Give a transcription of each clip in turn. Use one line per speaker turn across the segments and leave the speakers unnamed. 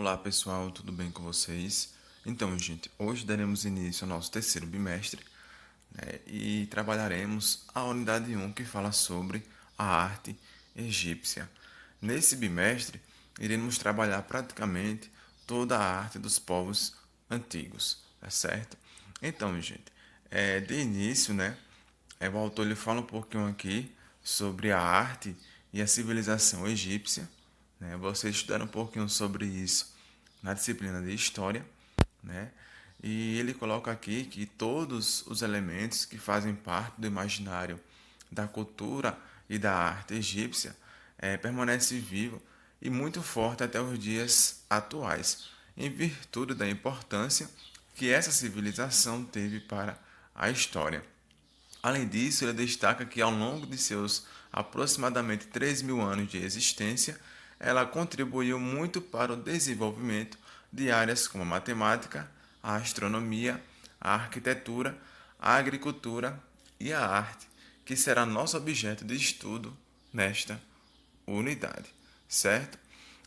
Olá pessoal, tudo bem com vocês? Então, gente, hoje daremos início ao nosso terceiro bimestre, e trabalharemos a unidade 1 que fala sobre a arte egípcia. Nesse bimestre, iremos trabalhar praticamente toda a arte dos povos antigos, tá certo? Então, gente, de início, o autor ele fala um pouquinho aqui sobre a arte e a civilização egípcia, né? Vocês estudaram um pouquinho sobre isso na disciplina de História, né? E ele coloca aqui que todos os elementos que fazem parte do imaginário da cultura e da arte egípcia permanece vivo e muito forte até os dias atuais, em virtude da importância que essa civilização teve para a história. Além disso, ele destaca que ao longo de seus aproximadamente 3.000 anos de existência, ela contribuiu muito para o desenvolvimento de áreas como a matemática, a astronomia, a arquitetura, a agricultura e a arte, que será nosso objeto de estudo nesta unidade, certo?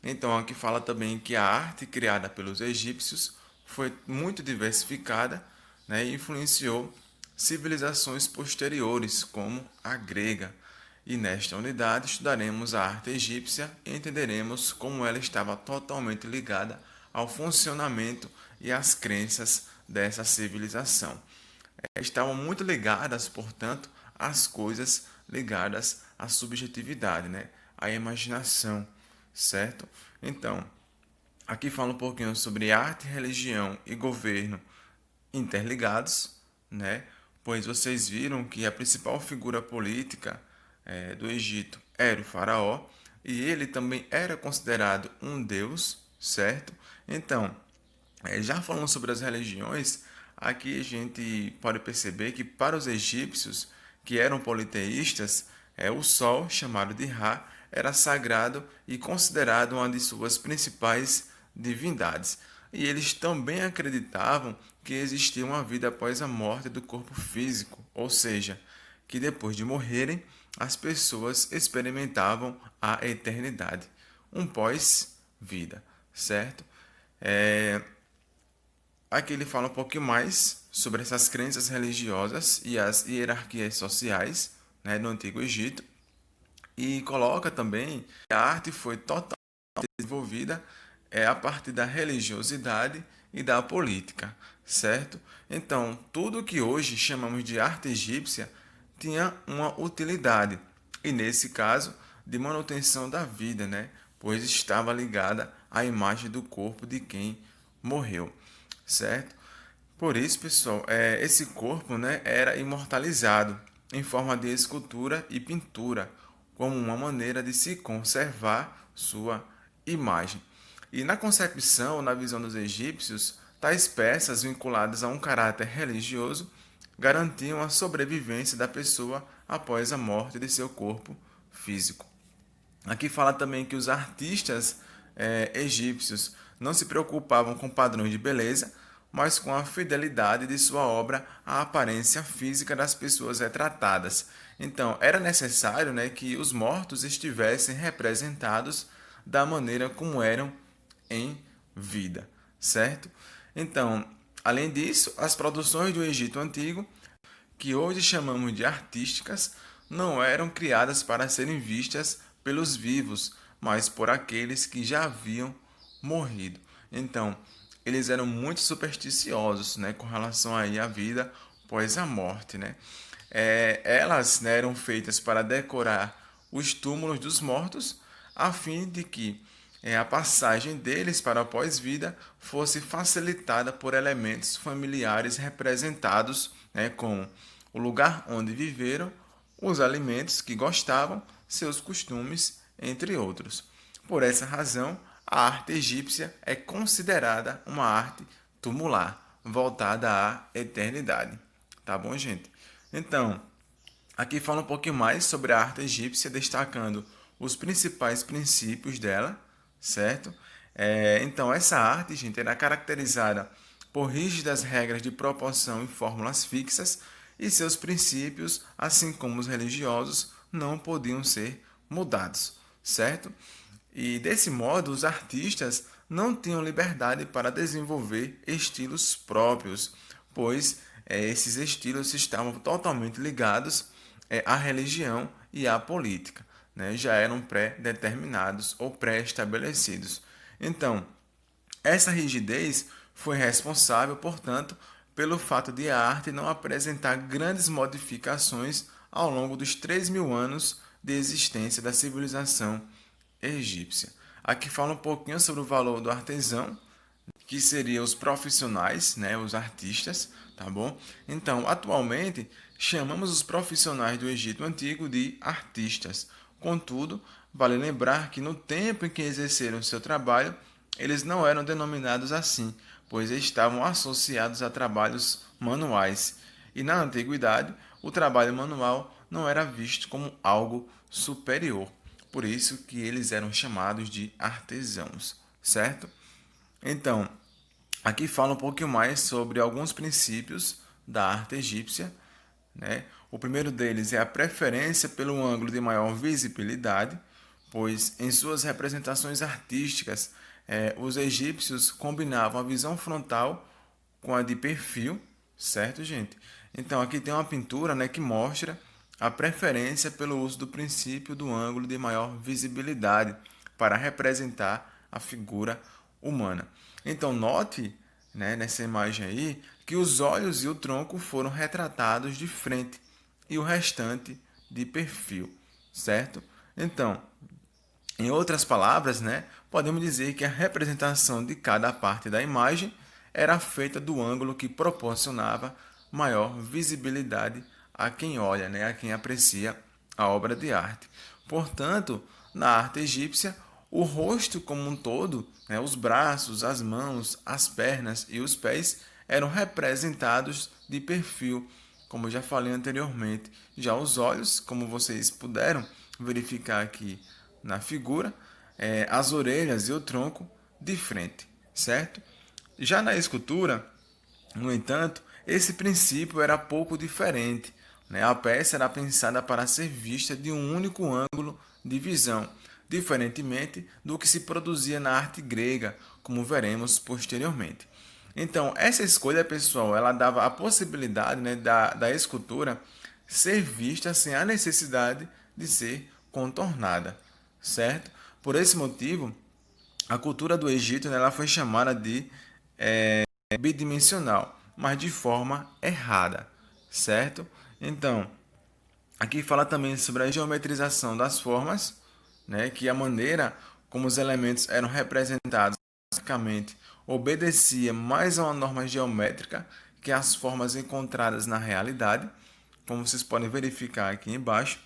Então, aqui fala também que a arte criada pelos egípcios foi muito diversificada, né, e influenciou civilizações posteriores, como a grega. E nesta unidade estudaremos a arte egípcia e entenderemos como ela estava totalmente ligada ao funcionamento e às crenças dessa civilização. Estavam muito ligadas, portanto, às coisas ligadas à subjetividade, né? À imaginação, certo? Então, aqui fala um pouquinho sobre arte, religião e governo interligados, né? Pois vocês viram que a principal figura política do Egito era o faraó e ele também era considerado um deus, certo? Então, já falando sobre as religiões, aqui a gente pode perceber que para os egípcios, que eram politeístas, o sol, chamado de Ra, era sagrado e considerado uma de suas principais divindades. E eles também acreditavam que existia uma vida após a morte do corpo físico, ou seja, que depois de morrerem, as pessoas experimentavam a eternidade, um pós-vida, certo? Aqui ele fala um pouquinho mais sobre essas crenças religiosas e as hierarquias sociais, né, do Antigo Egito e coloca também que a arte foi totalmente desenvolvida a partir da religiosidade e da política, certo? Então, tudo que hoje chamamos de arte egípcia tinha uma utilidade, e nesse caso, de manutenção da vida, né? Pois estava ligada à imagem do corpo de quem morreu, certo? Por isso, pessoal, esse corpo, né, era imortalizado em forma de escultura e pintura, como uma maneira de se conservar sua imagem. E na concepção, na visão dos egípcios, tais peças vinculadas a um caráter religioso garantiam a sobrevivência da pessoa após a morte de seu corpo físico. Aqui fala também que os artistas egípcios não se preocupavam com padrões de beleza, mas com a fidelidade de sua obra à aparência física das pessoas retratadas. Então, era necessário, né, que os mortos estivessem representados da maneira como eram em vida, certo? Então, além disso, as produções do Egito Antigo, que hoje chamamos de artísticas, não eram criadas para serem vistas pelos vivos, mas por aqueles que já haviam morrido. Então, eles eram muito supersticiosos, né, com relação aí à vida após a morte, né? Elas, né, eram feitas para decorar os túmulos dos mortos, a fim de que a passagem deles para a pós-vida fosse facilitada por elementos familiares representados, né, com o lugar onde viveram, os alimentos que gostavam, seus costumes, entre outros. Por essa razão, a arte egípcia é considerada uma arte tumular, voltada à eternidade. Tá bom, gente? Então, aqui fala um pouquinho mais sobre a arte egípcia, destacando os principais princípios dela, certo? Então, essa arte, gente, era caracterizada por rígidas regras de proporção e fórmulas fixas, e seus princípios, assim como os religiosos, não podiam ser mudados, certo? E desse modo, os artistas não tinham liberdade para desenvolver estilos próprios, pois esses estilos estavam totalmente ligados à religião e à política, né? Já eram pré-determinados ou pré-estabelecidos. Então, essa rigidez foi responsável, portanto, pelo fato de a arte não apresentar grandes modificações ao longo dos 3.000 anos de existência da civilização egípcia. Aqui fala um pouquinho sobre o valor do artesão, que seriam os profissionais, né, os artistas, tá bom? Então, atualmente, chamamos os profissionais do Egito Antigo de artistas. Contudo, vale lembrar que no tempo em que exerceram seu trabalho, eles não eram denominados assim, pois estavam associados a trabalhos manuais. E na antiguidade, o trabalho manual não era visto como algo superior. Por isso que eles eram chamados de artesãos, certo? Então, aqui fala um pouquinho mais sobre alguns princípios da arte egípcia, né? O primeiro deles é a preferência pelo ângulo de maior visibilidade, pois em suas representações artísticas, os egípcios combinavam a visão frontal com a de perfil, certo, gente? Então aqui tem uma pintura, né, que mostra a preferência pelo uso do princípio do ângulo de maior visibilidade para representar a figura humana. Então note, né, nessa imagem aí, que os olhos e o tronco foram retratados de frente e o restante de perfil, certo? Então, em outras palavras, né, podemos dizer que a representação de cada parte da imagem era feita do ângulo que proporcionava maior visibilidade a quem olha, né, a quem aprecia a obra de arte. Portanto, na arte egípcia, o rosto como um todo, né, os braços, as mãos, as pernas e os pés eram representados de perfil, como eu já falei anteriormente. Já os olhos, como vocês puderam verificar aqui na figura, as orelhas e o tronco de frente, certo? Já na escultura, no entanto, esse princípio era pouco diferente, né? A peça era pensada para ser vista de um único ângulo de visão, diferentemente do que se produzia na arte grega, como veremos posteriormente. Então, essa escolha, pessoal, ela dava a possibilidade, né, da escultura ser vista sem a necessidade de ser contornada, certo? Por esse motivo, a cultura do Egito, né, ela foi chamada de bidimensional, mas de forma errada, certo? Então, aqui fala também sobre a geometrização das formas, né, que a maneira como os elementos eram representados basicamente obedecia mais a uma norma geométrica que as formas encontradas na realidade, como vocês podem verificar aqui embaixo,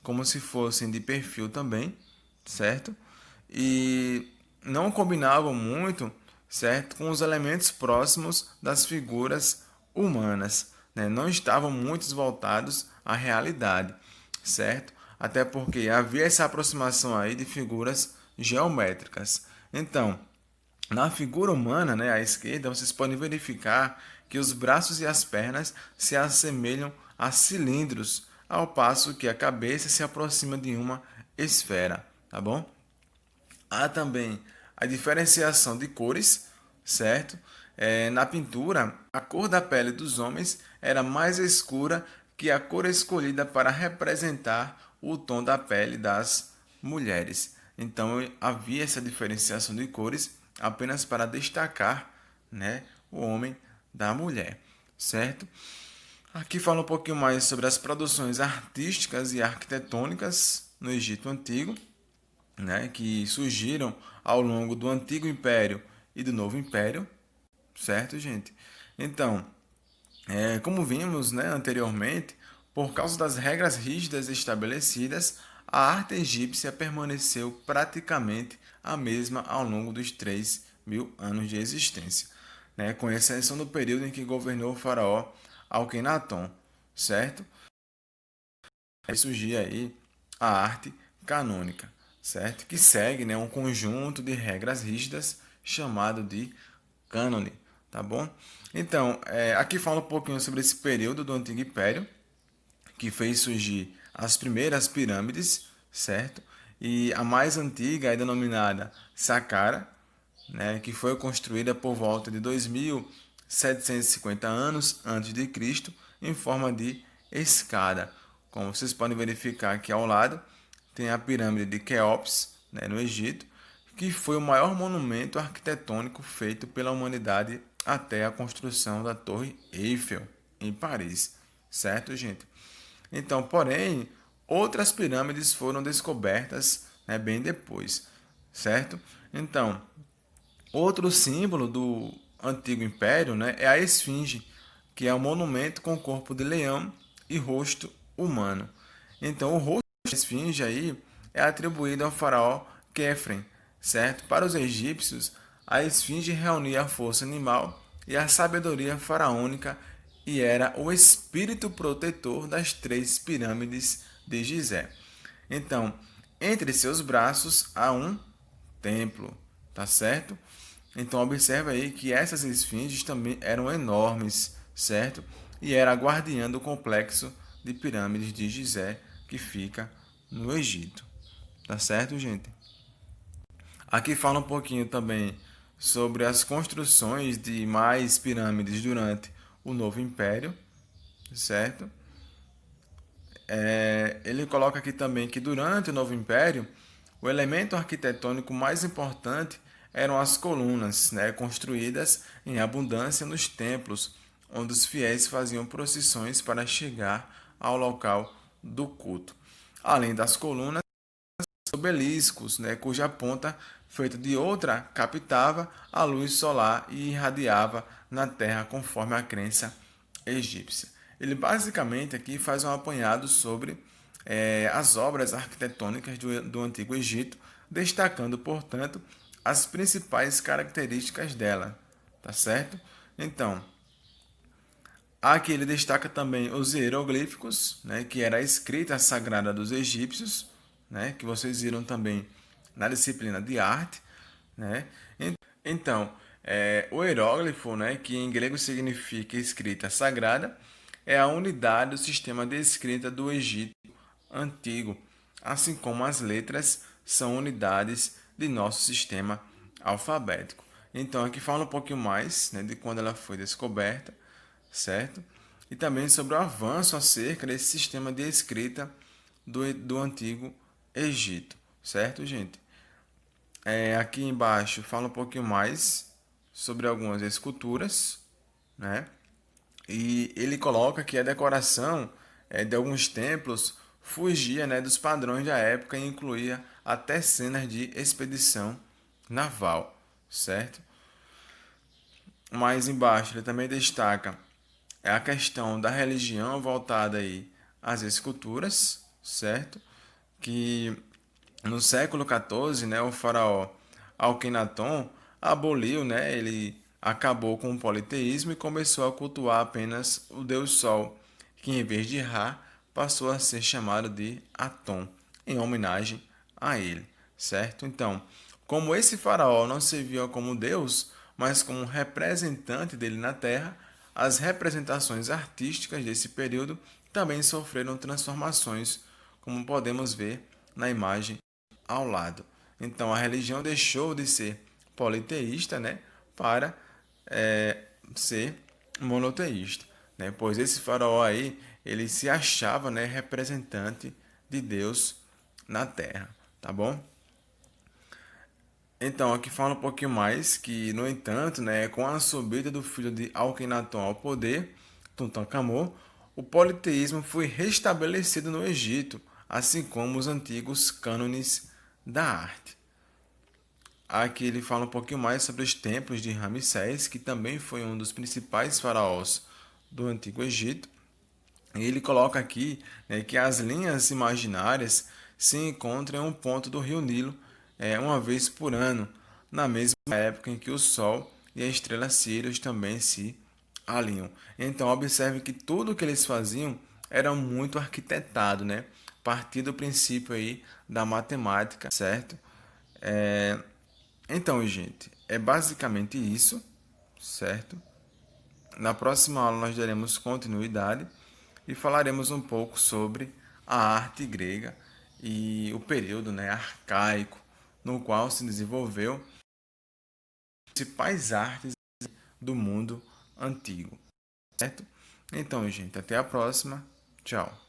como se fossem de perfil também, certo? E não combinavam muito, certo, com os elementos próximos das figuras humanas, né? Não estavam muito voltados à realidade, certo? Até porque havia essa aproximação aí de figuras geométricas. Então, na figura humana, né, à esquerda, vocês podem verificar que os braços e as pernas se assemelham a cilindros, ao passo que a cabeça se aproxima de uma esfera, tá bom? Há também a diferenciação de cores, certo? Na pintura, a cor da pele dos homens era mais escura que a cor escolhida para representar o tom da pele das mulheres. Então havia essa diferenciação de cores apenas para destacar, né, o homem da mulher, certo? Aqui fala um pouquinho mais sobre as produções artísticas e arquitetônicas no Egito Antigo, né, que surgiram ao longo do Antigo Império e do Novo Império, certo, gente? Então, como vimos, né, anteriormente, por causa das regras rígidas estabelecidas, a arte egípcia permaneceu praticamente a mesma ao longo dos 3.000 anos de existência, né, com exceção do período em que governou o faraó Alquenaton, certo? Aí surgia aí a arte canônica, certo? Que segue, né, um conjunto de regras rígidas chamado de cânone, tá bom? Então, aqui fala um pouquinho sobre esse período do Antigo Império, que fez surgir as primeiras pirâmides, certo? E a mais antiga é denominada Saqqara, né, que foi construída por volta de 2.750 anos antes de Cristo, em forma de escada. Como vocês podem verificar aqui ao lado, tem a pirâmide de Quéops, né, no Egito, que foi o maior monumento arquitetônico feito pela humanidade até a construção da Torre Eiffel, em Paris. Certo, gente? Então, porém, outras pirâmides foram descobertas, né, bem depois. Certo? Então, outro símbolo do antigo império, né, é a esfinge, que é um monumento com corpo de leão e rosto humano. Então, o rosto da esfinge aí é atribuído ao faraó Quefren, certo? Para os egípcios, a esfinge reunia a força animal e a sabedoria faraônica e era o espírito protetor das três pirâmides de Gizé. Então, entre seus braços há um templo, tá certo? Então observa aí que essas esfinges também eram enormes, certo? E era a guardiã do complexo de pirâmides de Gizé, que fica no Egito. Tá certo, gente? Aqui fala um pouquinho também sobre as construções de mais pirâmides durante o Novo Império, certo? Ele coloca aqui também que durante o Novo Império, o elemento arquitetônico mais importante eram as colunas, né, construídas em abundância nos templos, onde os fiéis faziam procissões para chegar ao local do culto. Além das colunas, obeliscos, né, cuja ponta, feita de outra, captava a luz solar e irradiava na terra conforme a crença egípcia. Ele basicamente aqui faz um apanhado sobre as obras arquitetônicas do Antigo Egito, destacando, portanto, as principais características dela, tá certo? Então, aqui ele destaca também os hieroglíficos, né, que era a escrita sagrada dos egípcios, né, que vocês viram também na disciplina de arte, né? Então, o hieróglifo, né, que em grego significa escrita sagrada, é a unidade do sistema de escrita do Egito antigo, assim como as letras são unidades de nosso sistema alfabético. Então, aqui fala um pouquinho mais, né, de quando ela foi descoberta, certo? E também sobre o avanço acerca desse sistema de escrita do Antigo Egito, certo, gente? Aqui embaixo fala um pouquinho mais sobre algumas esculturas, né? E ele coloca que a decoração de alguns templos fugia, né, dos padrões da época e incluía até cenas de expedição naval, certo? Mais embaixo ele também destaca a questão da religião voltada aí às esculturas, certo? Que no século XIV, né, o faraó Alquenaton aboliu, né, ele acabou com o politeísmo e começou a cultuar apenas o deus Sol, que em vez de Ra passou a ser chamado de Atom, em homenagem a ele, certo? Então, como esse faraó não se via como Deus, mas como um representante dele na Terra, as representações artísticas desse período também sofreram transformações, como podemos ver na imagem ao lado. Então, a religião deixou de ser politeísta, né, para ser monoteísta, né? Pois esse faraó aí ele se achava, né, representante de Deus na Terra, tá bom? Então, aqui fala um pouquinho mais que, no entanto, né, com a subida do filho de Alquenaton ao poder, Tutankhamon, o politeísmo foi restabelecido no Egito, assim como os antigos cânones da arte. Aqui ele fala um pouquinho mais sobre os templos de Ramsés, que também foi um dos principais faraós do Antigo Egito. E ele coloca aqui, né, que as linhas imaginárias se encontram em um ponto do rio Nilo uma vez por ano, na mesma época em que o Sol e a estrela Sirius também se alinham. Então observe que tudo o que eles faziam era muito arquitetado, né? Partir do princípio aí da matemática, certo? É, Então, gente, é basicamente isso, certo? Na próxima aula nós daremos continuidade e falaremos um pouco sobre a arte grega e o período, né, arcaico no qual se desenvolveu principais artes do mundo antigo, certo? Então, gente, até a próxima. Tchau.